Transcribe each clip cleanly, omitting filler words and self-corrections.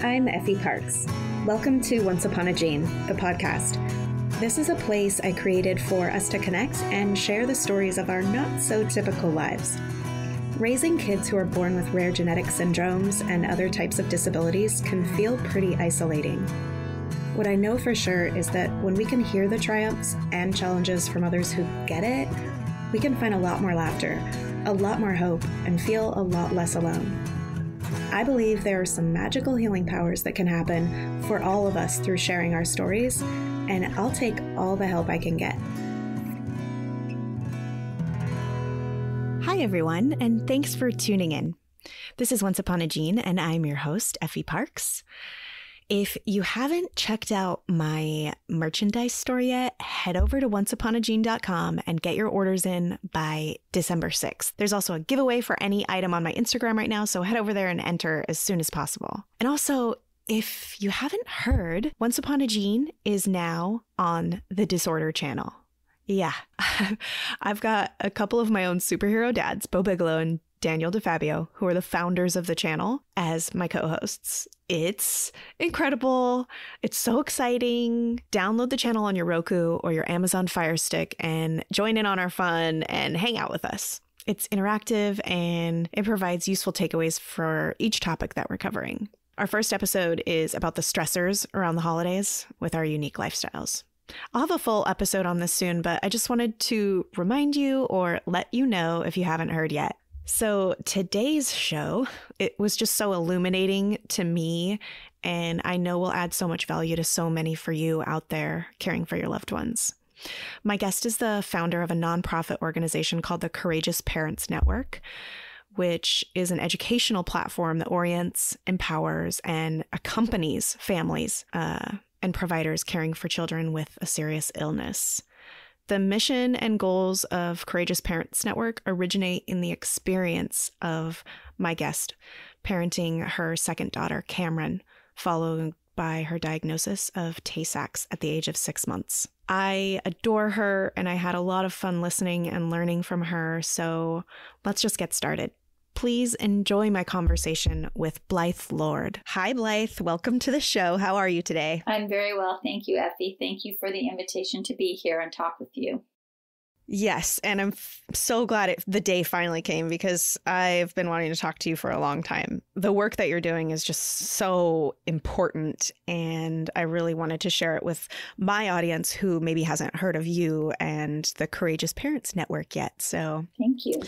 I'm Effie Parks. Welcome to Once Upon a Gene, the podcast. This is a place I created for us to connect and share the stories of our not-so-typical lives. Raising kids who are born with rare genetic syndromes and other types of disabilities can feel pretty isolating. What I know for sure is that when we can hear the triumphs and challenges from others who get it, we can find a lot more laughter, a lot more hope, and feel a lot less alone. I believe there are some magical healing powers that can happen for all of us through sharing our stories, and I'll take all the help I can get. Hi, everyone, and thanks for tuning in. This is Once Upon a Gene, and I'm your host, Effie Parks. If you haven't checked out my merchandise store yet, head over to onceuponagene.com and get your orders in by December 6th. There's also a giveaway for any item on my Instagram right now, so head over there and enter as soon as possible. And also, if you haven't heard, Once Upon a Gene is now on the Disorder channel. Yeah, I've got a couple of my own superhero dads, Bo Bigelow and Daniel DeFabio, who are the founders of the channel, as my co-hosts. It's incredible. It's so exciting. Download the channel on your Roku or your Amazon Fire Stick and join in on our fun and hang out with us. It's interactive and it provides useful takeaways for each topic that we're covering. Our first episode is about the stressors around the holidays with our unique lifestyles. I'll have a full episode on this soon, but I just wanted to remind you or let you know if you haven't heard yet. So today's show, it was just so illuminating to me, and I know will add so much value to so many for you out there caring for your loved ones. My guest is the founder of a nonprofit organization called the Courageous Parents Network, which is an educational platform that orients, empowers, and accompanies families and providers caring for children with a serious illness. The mission and goals of Courageous Parents Network originate in the experience of my guest parenting her second daughter, Cameron, followed by her diagnosis of Tay-Sachs at the age of 6 months. I adore her, and I had a lot of fun listening and learning from her, so let's just get started. Please enjoy my conversation with Blyth Lord. Hi, Blyth. Welcome to the show. How are you today? I'm very well. Thank you, Effie. Thank you for the invitation to be here and talk with you. Yes, and I'm so glad the day finally came because I've been wanting to talk to you for a long time. The work that you're doing is just so important, and I really wanted to share it with my audience who maybe hasn't heard of you and the Courageous Parents Network yet. So thank you.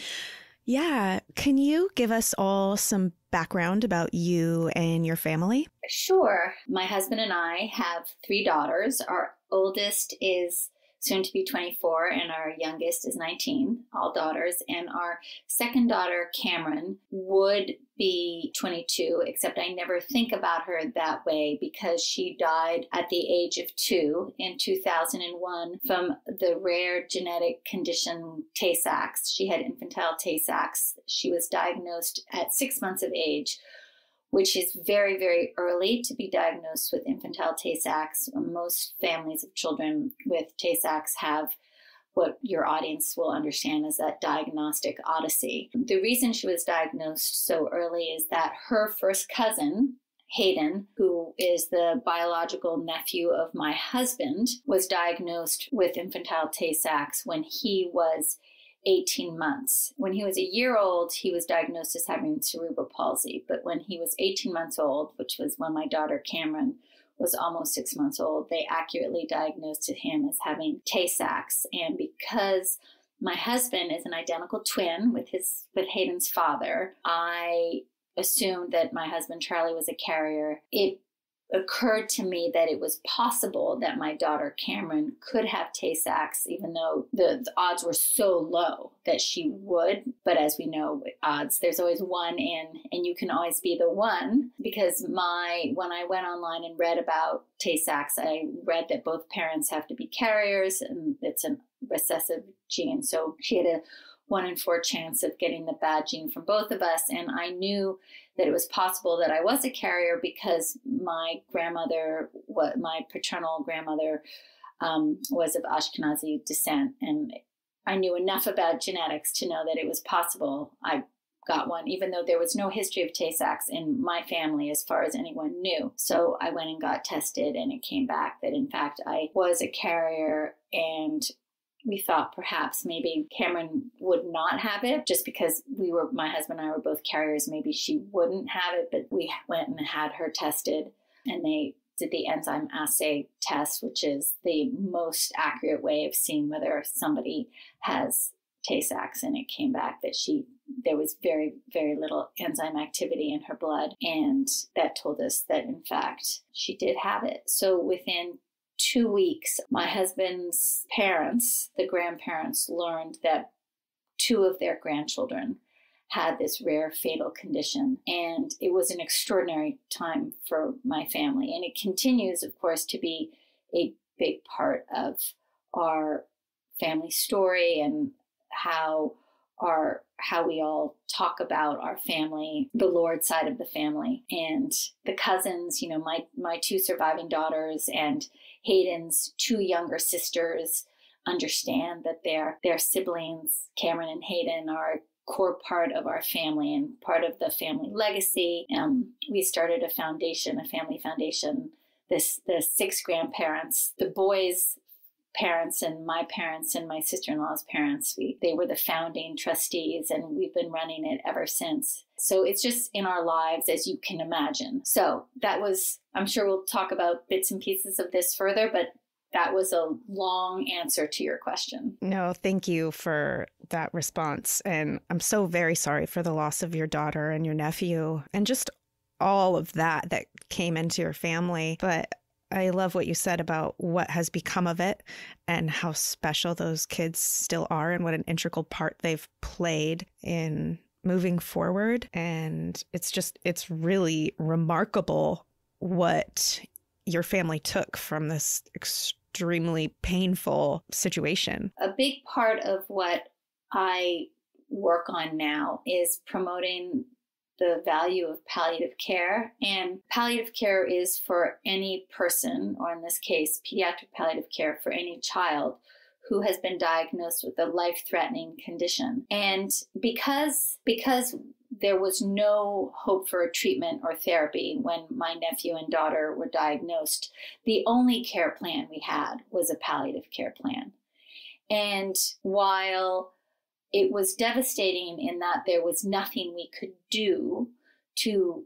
Yeah. Can you give us all some background about you and your family? Sure. My husband and I have 3 daughters. Our oldest is soon to be 24 and our youngest is 19, all daughters. And our second daughter, Cameron, would be 22, except I never think about her that way because she died at the age of 2 in 2001 from the rare genetic condition Tay-Sachs. She had infantile Tay-Sachs. She was diagnosed at 6 months of age, which is very, very early to be diagnosed with infantile Tay-Sachs. Most families of children with Tay-Sachs have what your audience will understand as that diagnostic odyssey. The reason she was diagnosed so early is that her first cousin, Hayden, who is the biological nephew of my husband, was diagnosed with infantile Tay-Sachs when he was 18 months. When he was a year old, he was diagnosed as having cerebral palsy. But when he was 18 months old, which was when my daughter Cameron was almost 6 months old, they accurately diagnosed him as having Tay-Sachs. And because my husband is an identical twin with Hayden's father, I assumed that my husband Charlie was a carrier. It occurred to me that it was possible that my daughter Cameron could have Tay-Sachs, even though the odds were so low that she would. But as we know, with odds, there's always one in, and you can always be the one. Because when I went online and read about Tay-Sachs, I read that both parents have to be carriers, and it's a recessive gene. So she had a 1 in 4 chance of getting the bad gene from both of us. And I knew that it was possible that I was a carrier because my paternal grandmother was of Ashkenazi descent. And I knew enough about genetics to know that it was possible I got one, even though there was no history of Tay-Sachs in my family as far as anyone knew. So I went and got tested, and it came back that, in fact, I was a carrier, and we thought perhaps maybe Cameron would not have it just because my husband and I were both carriers. Maybe she wouldn't have it, but we went and had her tested, and they did the enzyme assay test, which is the most accurate way of seeing whether somebody has Tay-Sachs, and it came back that there was very, very little enzyme activity in her blood, and that told us that, in fact, she did have it. So within 2 weeks, my husband's parents, the grandparents, learned that 2 of their grandchildren had this rare fatal condition. And it was an extraordinary time for my family. And it continues, of course, to be a big part of our family story and how we all talk about our family, the Lord side of the family, and the cousins, my 2 surviving daughters and Hayden's 2 younger sisters understand that their siblings, Cameron and Hayden, are a core part of our family and part of the family legacy. We started a family foundation. The 6 grandparents, the boys' parents and my sister-in-law's parents, they were the founding trustees, and we've been running it ever since. So it's just in our lives, as you can imagine. So I'm sure we'll talk about bits and pieces of this further, but that was a long answer to your question. No, thank you for that response. And I'm so very sorry for the loss of your daughter and your nephew and just all of that came into your family. But I love what you said about what has become of it and how special those kids still are and what an integral part they've played in moving forward. And it's really remarkable what your family took from this extremely painful situation. A big part of what I work on now is promoting the value of palliative care. And palliative care is for any person, or in this case, pediatric palliative care for any child who has been diagnosed with a life-threatening condition. And because there was no hope for a treatment or therapy when my nephew and daughter were diagnosed, the only care plan we had was a palliative care plan. And while it was devastating in that there was nothing we could do to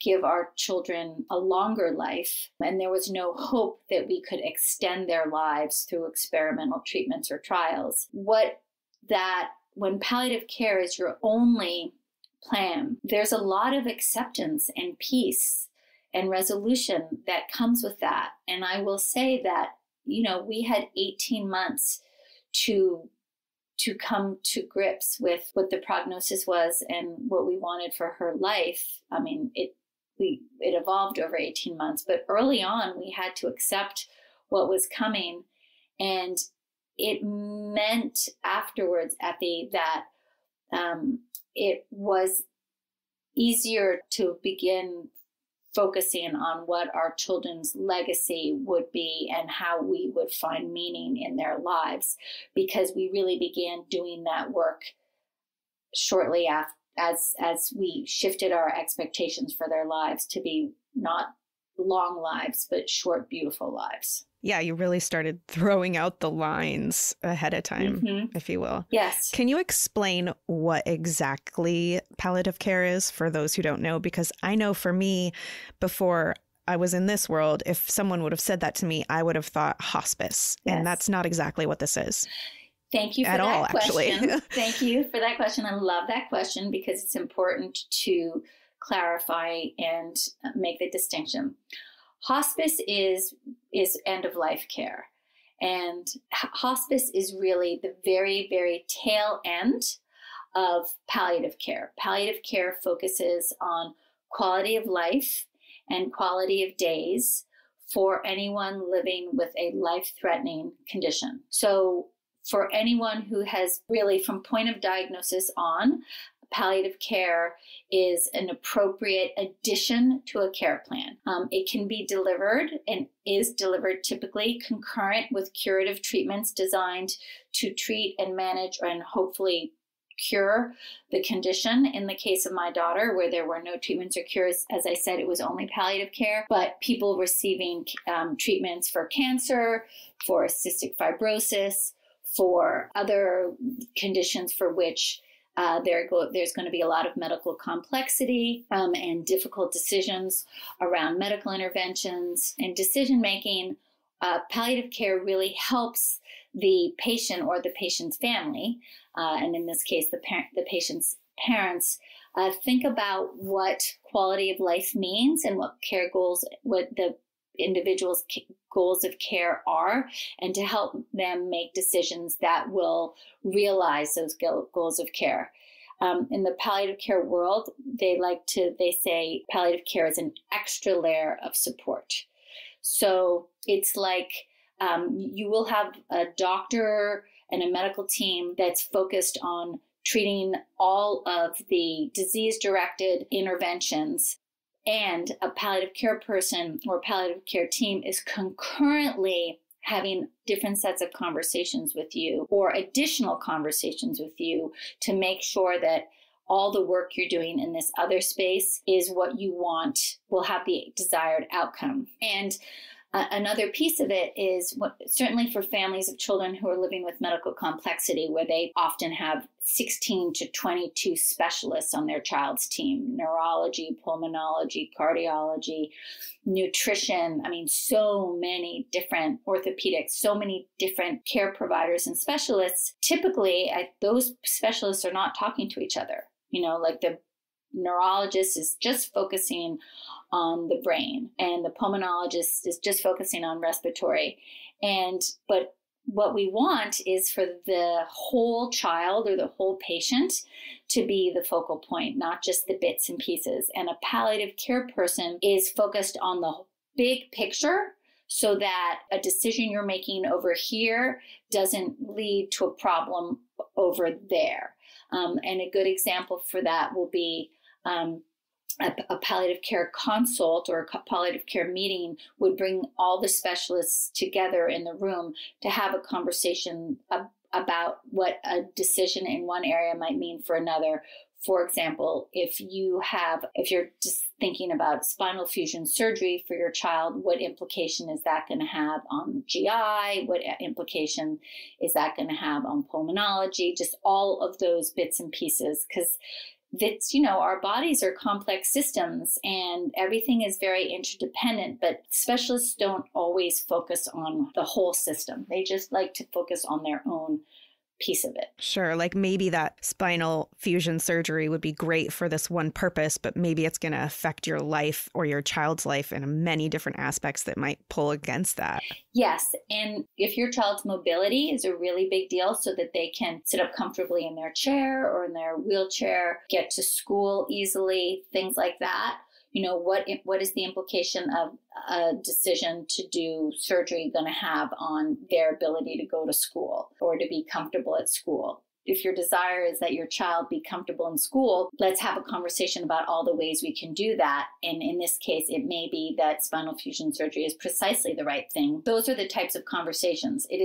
give our children a longer life, and there was no hope that we could extend their lives through experimental treatments or trials. When palliative care is your only plan, there's a lot of acceptance and peace and resolution that comes with that. And I will say that, we had 18 months to come to grips with what the prognosis was and what we wanted for her life. I mean, it evolved over 18 months, but early on we had to accept what was coming. And it meant afterwards, Effie, that it was easier to begin focusing on what our children's legacy would be and how we would find meaning in their lives, because we really began doing that work shortly after, as we shifted our expectations for their lives to be not long lives, but short, beautiful lives. Yeah, you really started throwing out the lines ahead of time, if you will. Yes. Can you explain what exactly palliative care is for those who don't know? Because I know for me, before I was in this world, if someone would have said that to me, I would have thought hospice. Yes. And that's not exactly what this is. Thank you for that question. Thank you for that question. I love that question because it's important to clarify and make the distinction. Hospice is end-of-life care. And hospice is really the very, very tail end of palliative care. Palliative care focuses on quality of life and quality of days for anyone living with a life-threatening condition. So for anyone who has really, from point of diagnosis on, palliative care is an appropriate addition to a care plan. It can be delivered and is delivered typically concurrent with curative treatments designed to treat and manage and hopefully cure the condition. In the case of my daughter, where there were no treatments or cures, as I said, it was only palliative care, but people receiving treatments for cancer, for cystic fibrosis, for other conditions for which there's going to be a lot of medical complexity and difficult decisions around medical interventions and decision making. Palliative care really helps the patient or the patient's family, and in this case, the patient's parents, think about what quality of life means and what the individual's goals of care are, and to help them make decisions that will realize those goals of care. In the palliative care world, they say palliative care is an extra layer of support. So it's like you will have a doctor and a medical team that's focused on treating all of the disease-directed interventions, and a palliative care person or palliative care team is concurrently having different sets of conversations with you or additional conversations with you to make sure that all the work you're doing in this other space is what you want, will have the desired outcome. And another piece of it is certainly for families of children who are living with medical complexity, where they often have 16 to 22 specialists on their child's team: neurology, pulmonology, cardiology, nutrition. I mean, so many different orthopedics, so many different care providers and specialists. Typically, those specialists are not talking to each other. Like the neurologist is just focusing on the brain, and the pulmonologist is just focusing on respiratory. But what we want is for the whole child or the whole patient to be the focal point, not just the bits and pieces. And a palliative care person is focused on the big picture, so that a decision you're making over here doesn't lead to a problem over there. And a good example for that will be a palliative care consult or a palliative care meeting would bring all the specialists together in the room to have a conversation about what a decision in one area might mean for another. For example, if you're just thinking about spinal fusion surgery for your child, what implication is that going to have on GI? What implication is that going to have on pulmonology? Just all of those bits and pieces, because our bodies are complex systems and everything is very interdependent, but specialists don't always focus on the whole system. They just like to focus on their own piece of it. Sure. Like maybe that spinal fusion surgery would be great for this one purpose, but maybe it's going to affect your life or your child's life in many different aspects that might pull against that. Yes. And if your child's mobility is a really big deal, so that they can sit up comfortably in their chair or in their wheelchair, get to school easily, things like that. What is the implication of a decision to do surgery going to have on their ability to go to school or to be comfortable at school? If your desire is that your child be comfortable in school, let's have a conversation about all the ways we can do that. And in this case, it may be that spinal fusion surgery is precisely the right thing. Those are the types of conversations. It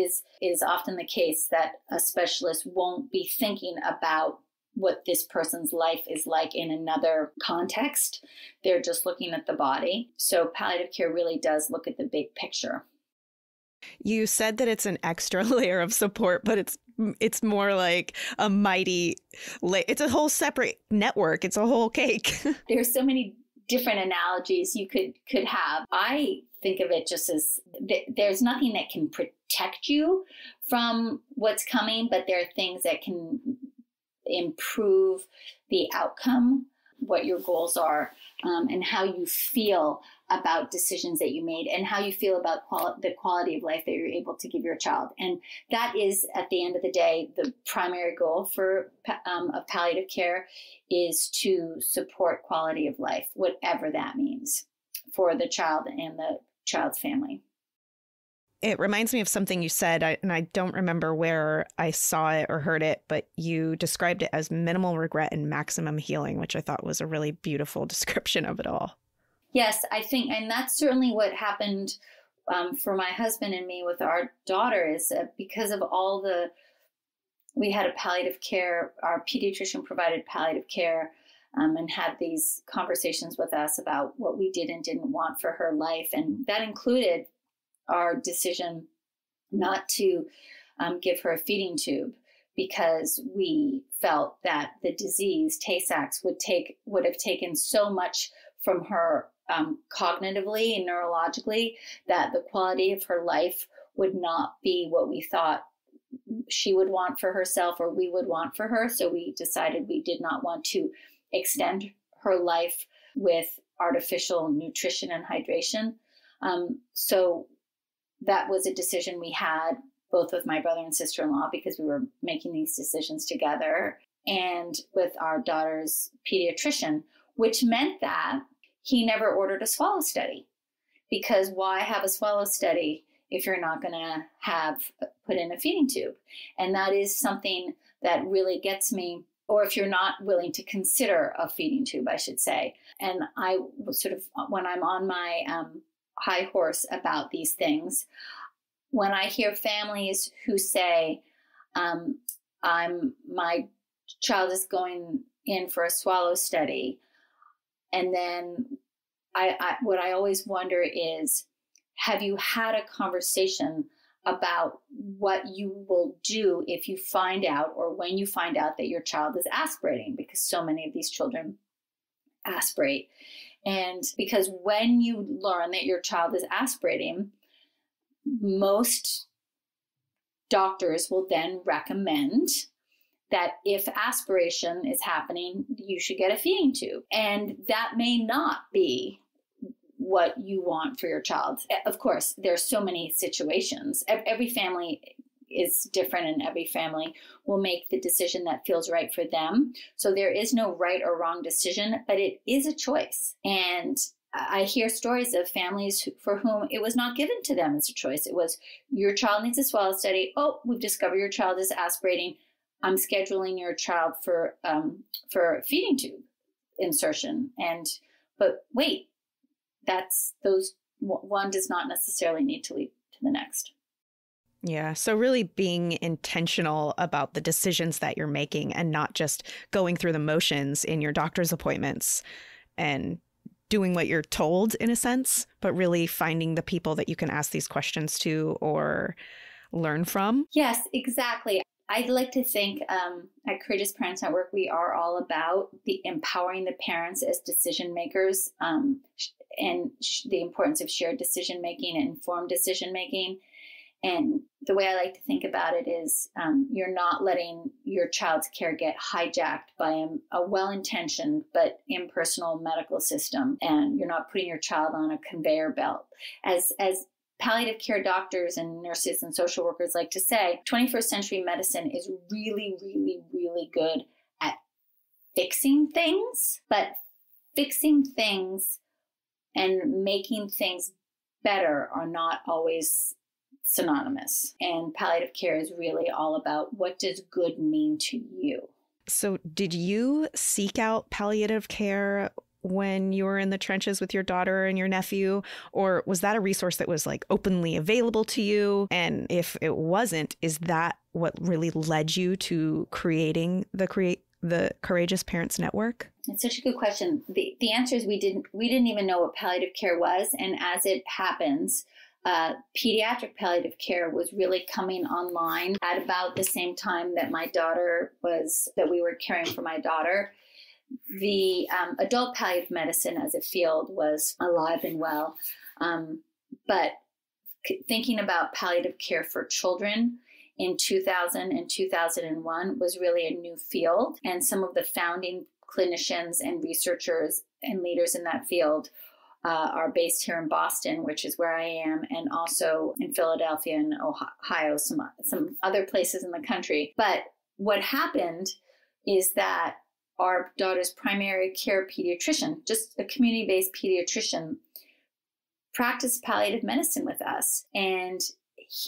is often the case that a specialist won't be thinking about what this person's life is like in another context. They're just looking at the body. So palliative care really does look at the big picture. You said that it's an extra layer of support, but it's more like a mighty, it's a whole separate network. It's a whole cake. There's so many different analogies you could have. I think of it just as there's nothing that can protect you from what's coming, but there are things that can improve the outcome, what your goals are, and how you feel about decisions that you made, and how you feel about the quality of life that you're able to give your child. And that is, at the end of the day, the primary goal of palliative care is to support quality of life, whatever that means for the child and the child's family. It reminds me of something you said, and I don't remember where I saw it or heard it, but you described it as minimal regret and maximum healing, which I thought was a really beautiful description of it all. Yes, I think, and that's certainly what happened for my husband and me with our daughter, is because of all the we had a palliative care, our pediatrician provided palliative care, and had these conversations with us about what we did and didn't want for her life. And that included our decision not to give her a feeding tube, because we felt that the disease, Tay-Sachs, would have taken so much from her cognitively and neurologically that the quality of her life would not be what we thought she would want for herself or we would want for her. So we decided we did not want to extend her life with artificial nutrition and hydration. So that was a decision we had, both with my brother and sister-in-law, because we were making these decisions together, and with our daughter's pediatrician, which meant that he never ordered a swallow study, because why have a swallow study if you're not going to have put in a feeding tube? And that is something that really gets me, or if you're not willing to consider a feeding tube, I should say. And I sort of, when I'm on my high horse about these things, when I hear families who say, my child is going in for a swallow study, and then what I always wonder is, have you had a conversation about what you will do if you find out, or when you find out, that your child is aspirating? Because so many of these children aspirate. And because when you learn that your child is aspirating, most doctors will then recommend that if aspiration is happening, you should get a feeding tube. And that may not be what you want for your child. Of course, there's so many situations. Every family is different, and every family will make the decision that feels right for them. So there is no right or wrong decision, but it is a choice. And I hear stories of families for whom it was not given to them as a choice. It was, your child needs a swallow study. Oh, we've discovered your child is aspirating. I'm scheduling your child for feeding tube insertion. But wait, one does not necessarily need to lead to the next. Yeah. So really being intentional about the decisions that you're making, and not just going through the motions in your doctor's appointments and doing what you're told, in a sense, but really finding the people that you can ask these questions to or learn from. Yes, exactly. I'd like to think at Courageous Parents Network, we are all about empowering the parents as decision makers, and the importance of shared decision making and informed decision making. And the way I like to think about it is, you're not letting your child's care get hijacked by a well-intentioned but impersonal medical system, and you're not putting your child on a conveyor belt. As palliative care doctors and nurses and social workers like to say, 21st century medicine is really, really, really good at fixing things, but fixing things and making things better are not always synonymous. And palliative care is really all about, what does good mean to you? So did you seek out palliative care when you were in the trenches with your daughter and your nephew, or was that a resource that was like openly available to you? And if it wasn't, is that what really led you to creating the Courageous Parents Network? It's such a good question. The answer is we didn't even know what palliative care was. And as it happens, pediatric palliative care was really coming online at about the same time that we were caring for my daughter. The adult palliative medicine as a field was alive and well. But thinking about palliative care for children in 2000 and 2001 was really a new field. And some of the founding clinicians and researchers and leaders in that field are based here in Boston, which is where I am, and also in Philadelphia and Ohio, some other places in the country. But what happened is that our daughter's primary care pediatrician, just a community-based pediatrician, practiced palliative medicine with us. And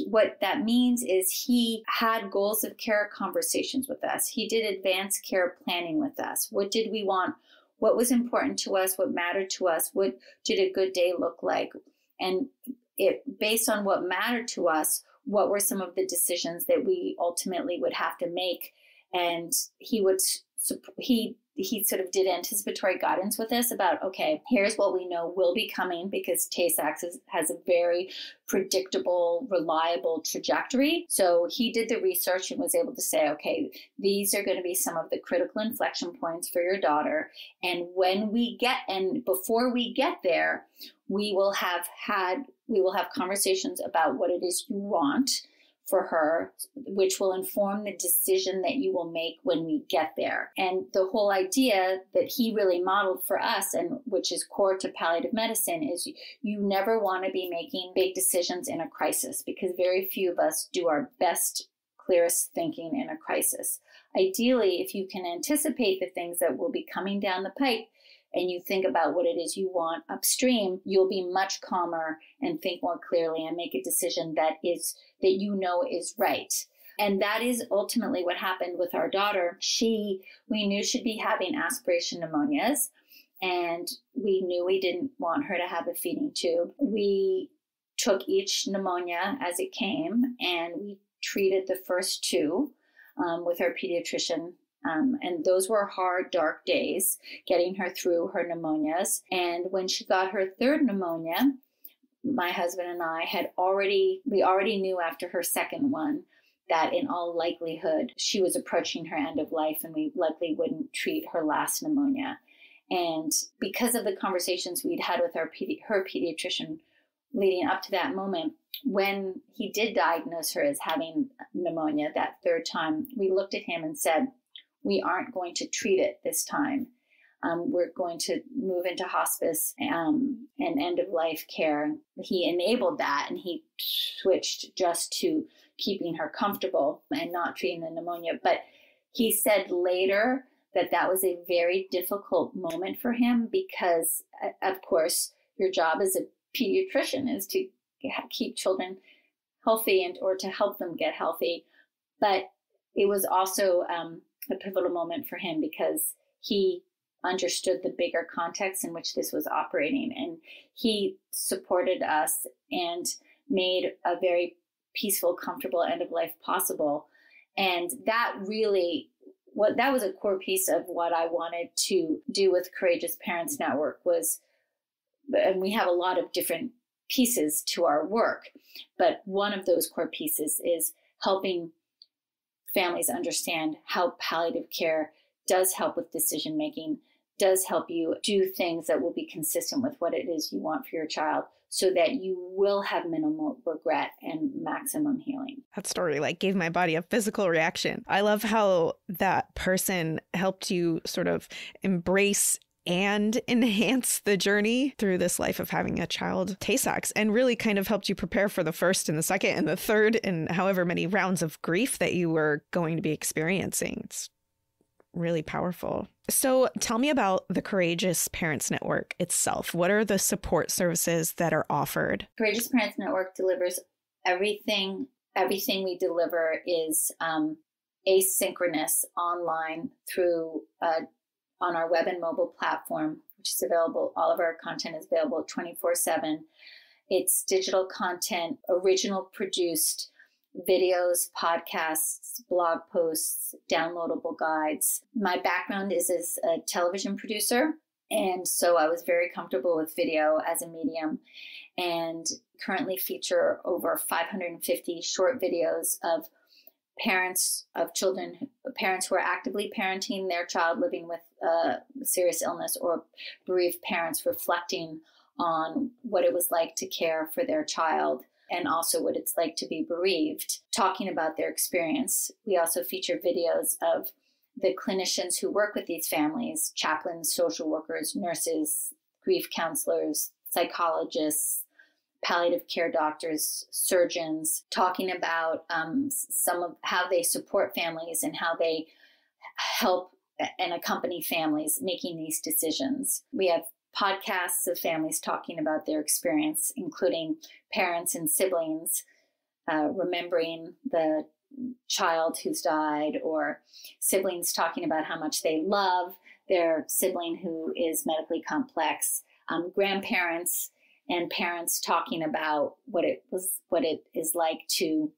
what that means is he had goals of care conversations with us. He did advanced care planning with us. What did we want? What was important to us? What mattered to us? What did a good day look like? And based on what mattered to us, what were some of the decisions that we ultimately would have to make. And he sort of did anticipatory guidance with us about, okay, here's what we know will be coming, because Tay-Sachs has a very predictable, reliable trajectory. So he did the research and was able to say, okay, these are going to be some of the critical inflection points for your daughter. And before we get there, we will have conversations about what it is you want for her, which will inform the decision that you will make when we get there. And the whole idea that he really modeled for us, and which is core to palliative medicine, is you never want to be making big decisions in a crisis, because very few of us do our best, clearest thinking in a crisis. Ideally, if you can anticipate the things that will be coming down the pipe, and you think about what it is you want upstream, you'll be much calmer and think more clearly and make a decision that is right. And that is ultimately what happened with our daughter. We knew she'd be having aspiration pneumonias, and we knew we didn't want her to have a feeding tube. We took each pneumonia as it came, and we treated the first two with our pediatrician. And those were hard, dark days, getting her through her pneumonias. And when she got her third pneumonia, my husband and I we already knew after her second one that in all likelihood, she was approaching her end of life, and we likely wouldn't treat her last pneumonia. And because of the conversations we'd had with her pediatrician leading up to that moment, when he did diagnose her as having pneumonia that third time, we looked at him and said, we aren't going to treat it this time. We're going to move into hospice and end-of-life care. He enabled that, and he switched just to keeping her comfortable and not treating the pneumonia. But he said later that was a very difficult moment for him, because, of course, your job as a pediatrician is to keep children healthy or to help them get healthy. But it was also a pivotal moment for him, because he understood the bigger context in which this was operating, and he supported us and made a very peaceful, comfortable end of life possible. And that was a core piece of what I wanted to do with Courageous Parents Network and we have a lot of different pieces to our work, but one of those core pieces is helping families understand how palliative care does help with decision making, does help you do things that will be consistent with what it is you want for your child, so that you will have minimal regret and maximum healing. That story gave my body a physical reaction. I love how that person helped you sort of embrace and enhance the journey through this life of having a child, Tay-Sachs, and really kind of helped you prepare for the first and the second and the third and however many rounds of grief that you were going to be experiencing. It's really powerful. So tell me about the Courageous Parents Network itself. What are the support services that are offered? Courageous Parents Network delivers everything. Everything we deliver is asynchronous online through on our web and mobile platform, which is available. All of our content is available 24/7. It's digital content, original produced videos, podcasts, blog posts, downloadable guides. My background is as a television producer, and so I was very comfortable with video as a medium, and currently feature over 550 short videos of parents who are actively parenting their child living with serious illness, or bereaved parents reflecting on what it was like to care for their child, and also what it's like to be bereaved, talking about their experience. We also feature videos of the clinicians who work with these families, chaplains, social workers, nurses, grief counselors, psychologists, palliative care doctors, surgeons, talking about some of how they support families and how they help and accompany families making these decisions. We have podcasts of families talking about their experience, including parents and siblings remembering the child who's died, or siblings talking about how much they love their sibling who is medically complex, grandparents and parents talking about what it is like to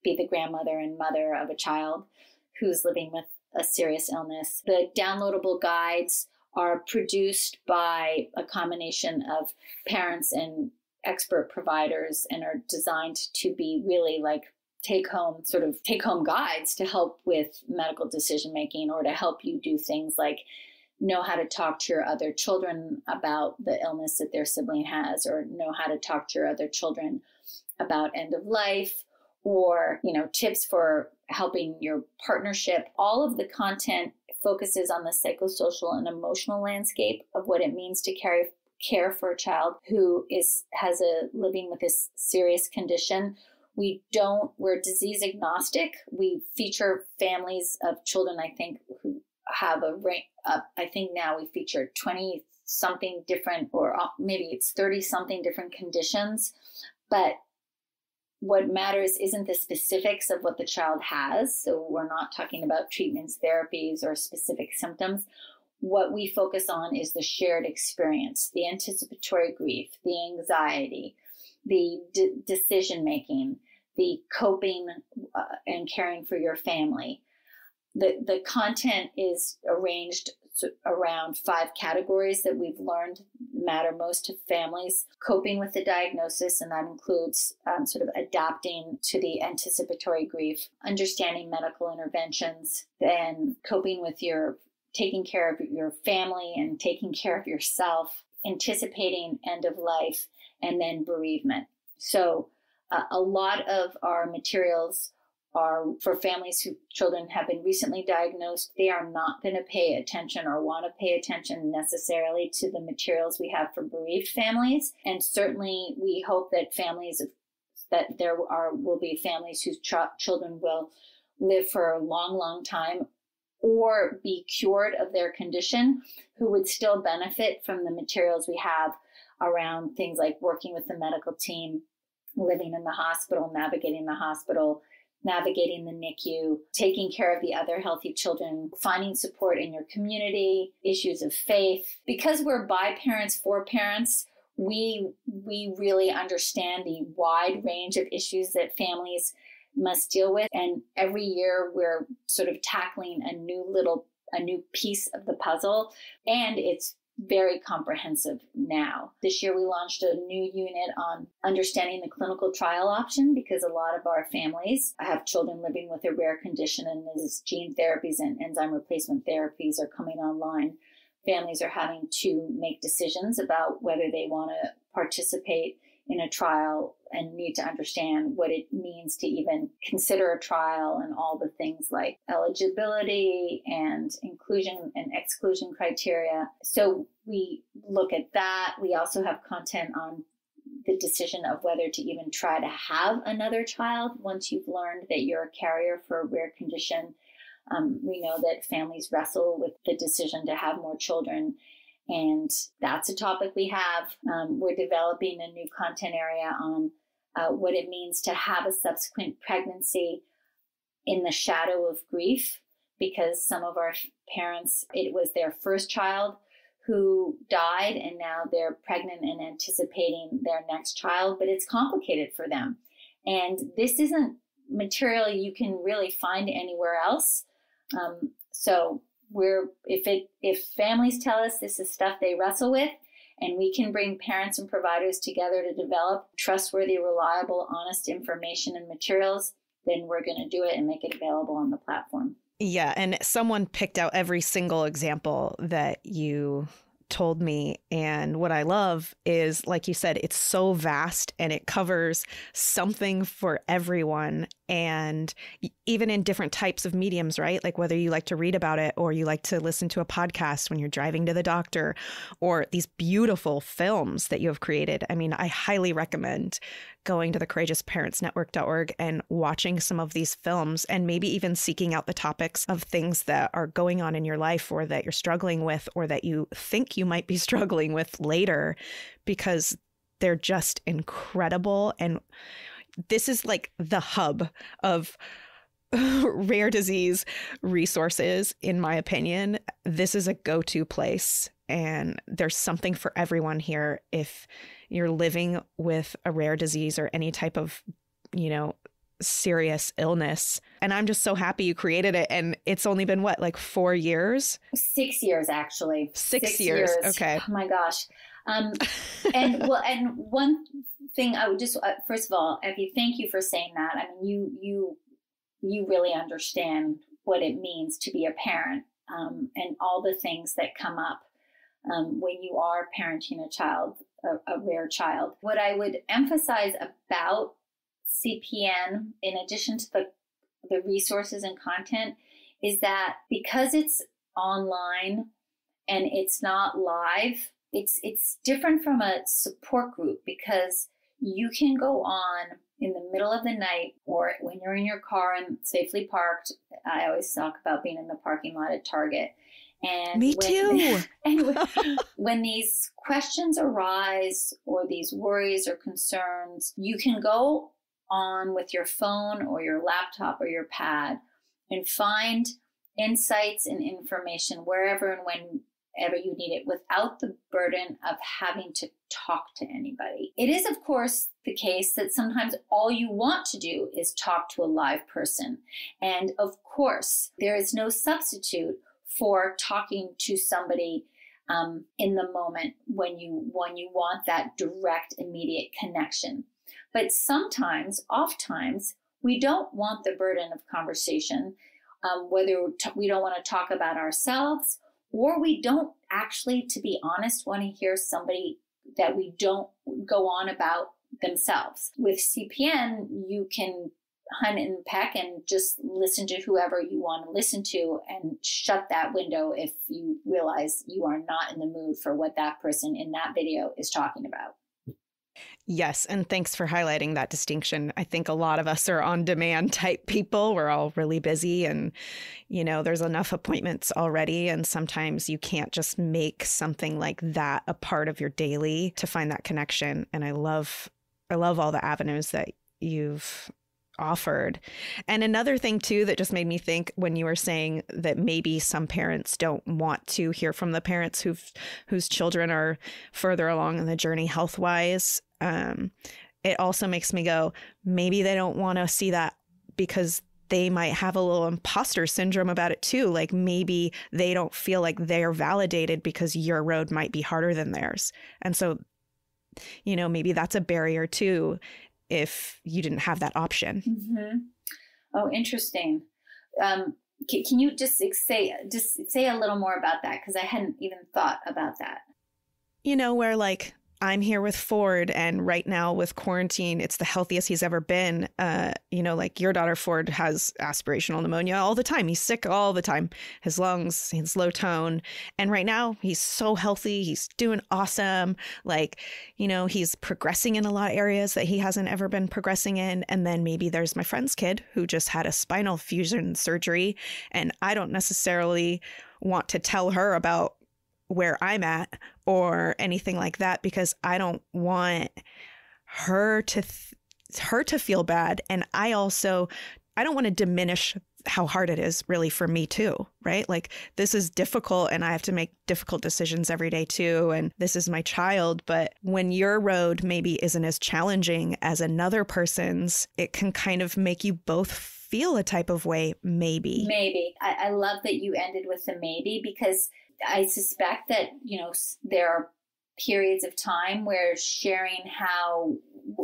be the grandmother and mother of a child who's living with a serious illness. The downloadable guides are produced by a combination of parents and expert providers and are designed to be really like take home guides to help with medical decision making, or to help you do things like know how to talk to your other children about the illness that their sibling has, or know how to talk to your other children about end of life, or, tips for helping your partnership. All of the content focuses on the psychosocial and emotional landscape of what it means to care for a child who has living with this serious condition. We're disease agnostic. We feature families of children, I think, who have I think now we feature 20 something different, or maybe it's 30 something different conditions. But what matters isn't the specifics of what the child has. So we're not talking about treatments, therapies, or specific symptoms. What we focus on is the shared experience, the anticipatory grief, the anxiety, the decision-making, the coping and caring for your family. The content is arranged around 5 categories that we've learned matter most to families. Coping with the diagnosis, and that includes sort of adapting to the anticipatory grief, understanding medical interventions, then coping with taking care of your family and taking care of yourself, anticipating end of life, and then bereavement. So a lot of our materials are for families whose children have been recently diagnosed. They are not going to pay attention or want to pay attention necessarily to the materials we have for bereaved families. And certainly we hope that will be families whose children will live for a long, long time or be cured of their condition, who would still benefit from the materials we have around things like working with the medical team, living in the hospital, navigating the hospital, navigating the NICU, taking care of the other healthy children, finding support in your community, issues of faith. Because we're by parents for parents, we really understand the wide range of issues that families must deal with. And every year we're sort of tackling a new piece of the puzzle. And it's very comprehensive now. This year we launched a new unit on understanding the clinical trial option, because a lot of our families have children living with a rare condition, and as gene therapies and enzyme replacement therapies are coming online, families are having to make decisions about whether they want to participate in a trial and need to understand what it means to even consider a trial, and all the things like eligibility and inclusion and exclusion criteria. So we look at that. We also have content on the decision of whether to even try to have another child once you've learned that you're a carrier for a rare condition. We know that families wrestle with the decision to have more children, and that's a topic we have. We're developing a new content area on what it means to have a subsequent pregnancy in the shadow of grief, because some of our parents, it was their first child who died, and now they're pregnant and anticipating their next child, but it's complicated for them. And this isn't material you can really find anywhere else. So if families tell us this is stuff they wrestle with, and we can bring parents and providers together to develop trustworthy, reliable, honest information and materials, then we're going to do it and make it available on the platform. Yeah. And someone picked out every single example that you told me. And what I love is, like you said, it's so vast and it covers something for everyone. And even in different types of mediums, right? Like whether you like to read about it or you like to listen to a podcast when you're driving to the doctor, or these beautiful films that you have created. I mean, I highly recommend going to the courageousparentsnetwork.org and watching some of these films, and maybe even seeking out the topics of things that are going on in your life, or that you're struggling with, or that you think you might be struggling with later, because they're just incredible. And this is like the hub of rare disease resources, in my opinion. This is a go-to place. And there's something for everyone here if you're living with a rare disease or any type of, serious illness. And I'm just so happy you created it. And it's only been what, like 4 years? 6 years, actually. 6 years. Okay. Oh my gosh. And one thing I would just, first of all, Effie, thank you for saying that. I mean, you really understand what it means to be a parent, and all the things that come up when you are parenting a child, a rare child. What I would emphasize about CPN, in addition to the resources and content, is that because it's online and it's not live, it's different from a support group, because you can go on in the middle of the night or when you're in your car and safely parked. I always talk about being in the parking lot at Target. And me too. And when these questions arise or these worries or concerns, you can go on with your phone or your laptop or your pad and find insights and information wherever and whenever you need it, without the burden of having to talk to anybody. It is, of course, the case that sometimes all you want to do is talk to a live person. And of course, there is no substitute for talking to somebody in the moment when you want that direct, immediate connection. But sometimes, oftentimes, we don't want the burden of conversation, whether we don't want to talk about ourselves, or we don't actually, to be honest, want to hear somebody that we don't go on about themselves. With CPN, you can hunt and peck and just listen to whoever you want to listen to and shut that window if you realize you are not in the mood for what that person in that video is talking about. Yes. And thanks for highlighting that distinction. I think a lot of us are on demand type people. We're all really busy and, there's enough appointments already. And sometimes you can't just make something like that a part of your daily to find that connection. And I love all the avenues that you've offered. And another thing too that just made me think when you were saying that maybe some parents don't want to hear from the parents whose children are further along in the journey health-wise, it also makes me go, maybe they don't want to see that because they might have a little imposter syndrome about it too. Like maybe they don't feel like they're validated because your road might be harder than theirs. And so, maybe that's a barrier too if you didn't have that option. Mm-hmm. Oh, interesting. Can you just say a little more about that? Because I hadn't even thought about that. Where like I'm here with Ford, and right now with quarantine, it's the healthiest he's ever been. Like your daughter Ford has aspirational pneumonia all the time. He's sick all the time. His lungs, his low tone. And right now he's so healthy. He's doing awesome. Like, he's progressing in a lot of areas that he hasn't ever been progressing in. And then maybe there's my friend's kid who just had a spinal fusion surgery. And I don't necessarily want to tell her about where I'm at or anything like that, because I don't want her to feel bad. And I don't want to diminish how hard it is really for me too, right? Like this is difficult and I have to make difficult decisions every day too. And this is my child. But when your road maybe isn't as challenging as another person's, it can kind of make you both feel a type of way, maybe. Maybe. I love that you ended with the maybe, because I suspect that, there are periods of time where sharing how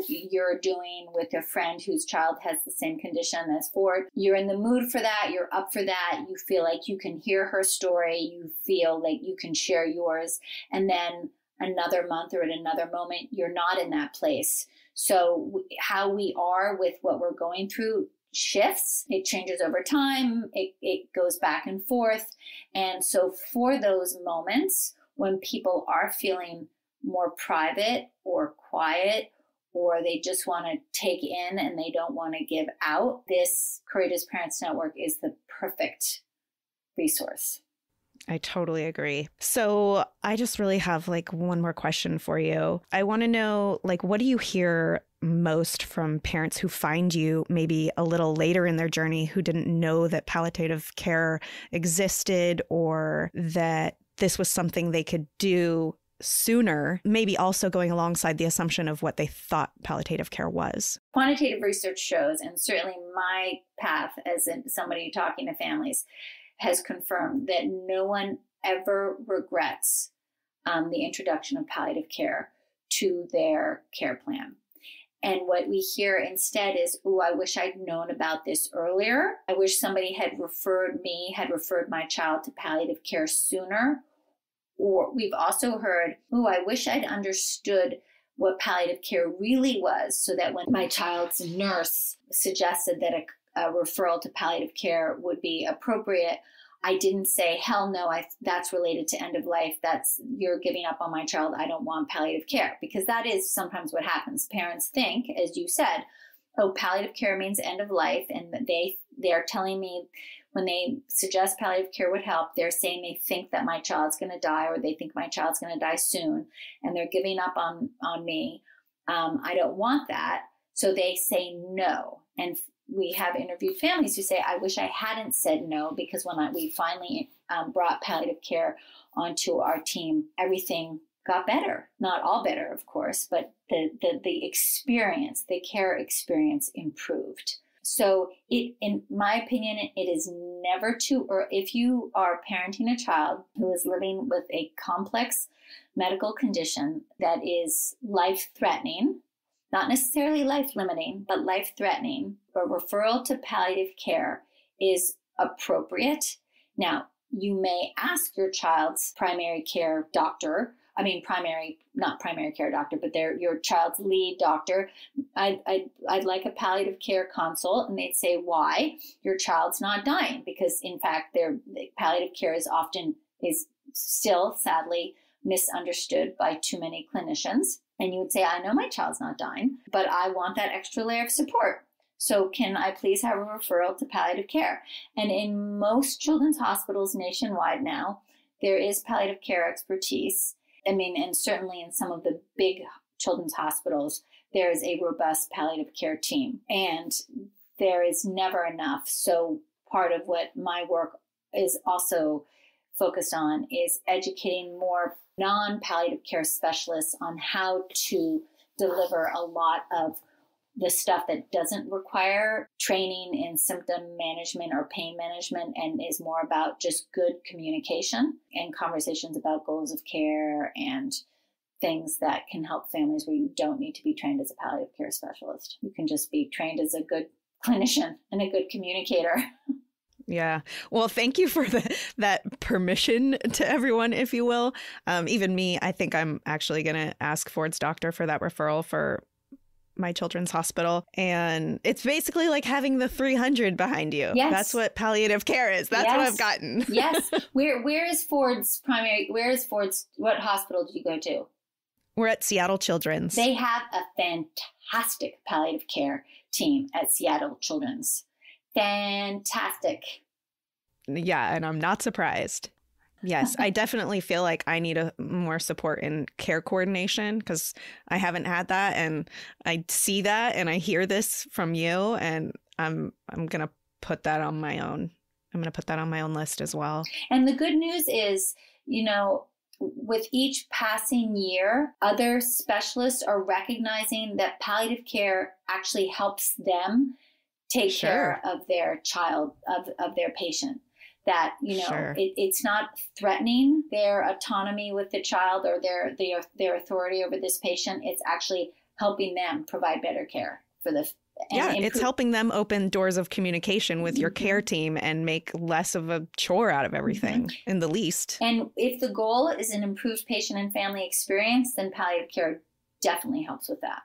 you're doing with a friend whose child has the same condition as Ford, you're in the mood for that, you're up for that, you feel like you can hear her story, you feel like you can share yours, and then another month or at another moment, you're not in that place. So how we are with what we're going through shifts, it changes over time, it goes back and forth. And so for those moments when people are feeling more private or quiet, or they just want to take in and they don't want to give out, this Courageous Parents Network is the perfect resource. I totally agree. So I just really have like one more question for you. I want to know, like, what do you hear most from parents who find you maybe a little later in their journey, who didn't know that palliative care existed or that this was something they could do sooner, maybe also going alongside the assumption of what they thought palliative care was. Quantitative research shows, and certainly my path as somebody talking to families has confirmed, that no one ever regrets the introduction of palliative care to their care plan. And what we hear instead is, oh, I wish I'd known about this earlier. I wish somebody had referred my child to palliative care sooner. Or we've also heard, oh, I wish I'd understood what palliative care really was, so that when my child's nurse suggested that a referral to palliative care would be appropriate, I didn't say, hell no, that's related to end of life. You're giving up on my child. I don't want palliative care. Because that is sometimes what happens. Parents think, as you said, oh, palliative care means end of life. And they're telling me, when they suggest palliative care would help, they're saying they think that my child's going to die, or they think my child's going to die soon, and they're giving up on me. I don't want that. So they say no. And we have interviewed families who say, I wish I hadn't said no, because when we finally brought palliative care onto our team, everything got better. Not all better, of course, but the experience, the care experience improved. So in my opinion, it is never too, or if you are parenting a child who is living with a complex medical condition that is life-threatening, not necessarily life-limiting, but life-threatening, a referral to palliative care is appropriate. Now, you may ask your child's primary care doctor, not primary care doctor, but your child's lead doctor, I'd like a palliative care consult. And they'd say, why? Your child's not dying. Because in fact, palliative care is still sadly misunderstood by too many clinicians. And you would say, I know my child's not dying, but I want that extra layer of support. So can I please have a referral to palliative care? And in most children's hospitals nationwide now, there is palliative care expertise. And certainly in some of the big children's hospitals, there is a robust palliative care team, and there is never enough. So part of what my work is also focused on is educating more non-palliative care specialists on how to deliver a lot of the stuff that doesn't require training in symptom management or pain management, and is more about just good communication and conversations about goals of care and things that can help families where you don't need to be trained as a palliative care specialist. You can just be trained as a good clinician and a good communicator. Yeah. Well, thank you for that permission to everyone, if you will. Even me, I think I'm actually going to ask Ford's doctor for that referral for my children's hospital. And it's basically like having the 300 behind you. Yes. That's what palliative care is. That's what I've gotten. Yes. Where is Ford's, what hospital did you go to? We're at Seattle Children's. They have a fantastic palliative care team at Seattle Children's. Fantastic. Yeah, and I'm not surprised. Yes, I definitely feel like I need more support in care coordination, because I haven't had that, and I see that and I hear this from you, and I'm going to put that on my own. I'm going to put that on my own list as well. And the good news is, with each passing year, other specialists are recognizing that palliative care actually helps them take care of their child, of their patient. That, it's not threatening their autonomy with the child or their authority over this patient. It's actually helping them provide better care for it's helping them open doors of communication with your care team and make less of a chore out of everything, in the least. And if the goal is an improved patient and family experience, then palliative care definitely helps with that.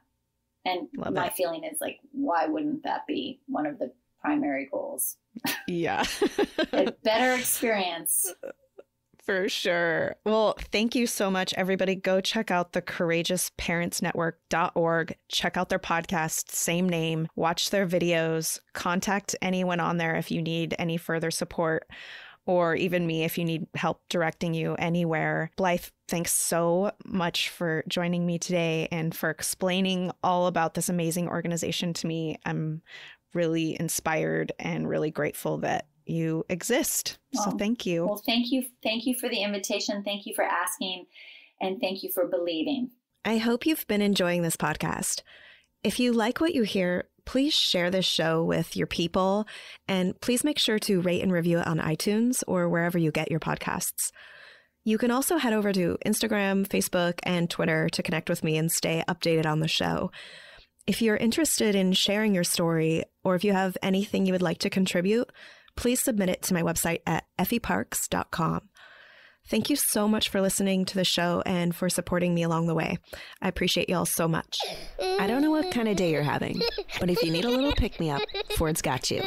And my feeling is why wouldn't that be one of the primary goals? Yeah. A better experience. For sure. Well, thank you so much, everybody. Go check out the courageousparentsnetwork.org. Check out their podcast, same name. Watch their videos. Contact anyone on there if you need any further support, or even me if you need help directing you anywhere. Blyth, thanks so much for joining me today and for explaining all about this amazing organization to me. I'm really inspired and really grateful that you exist. So thank you. Well, thank you. Thank you for the invitation. Thank you for asking. And thank you for believing. I hope you've been enjoying this podcast. If you like what you hear, please share this show with your people, and please make sure to rate and review it on iTunes or wherever you get your podcasts. You can also head over to Instagram, Facebook, and Twitter to connect with me and stay updated on the show. If you're interested in sharing your story, or if you have anything you would like to contribute, please submit it to my website at effieparks.com. Thank you so much for listening to the show and for supporting me along the way. I appreciate y'all so much. I don't know what kind of day you're having, but if you need a little pick-me-up, Ford's got you.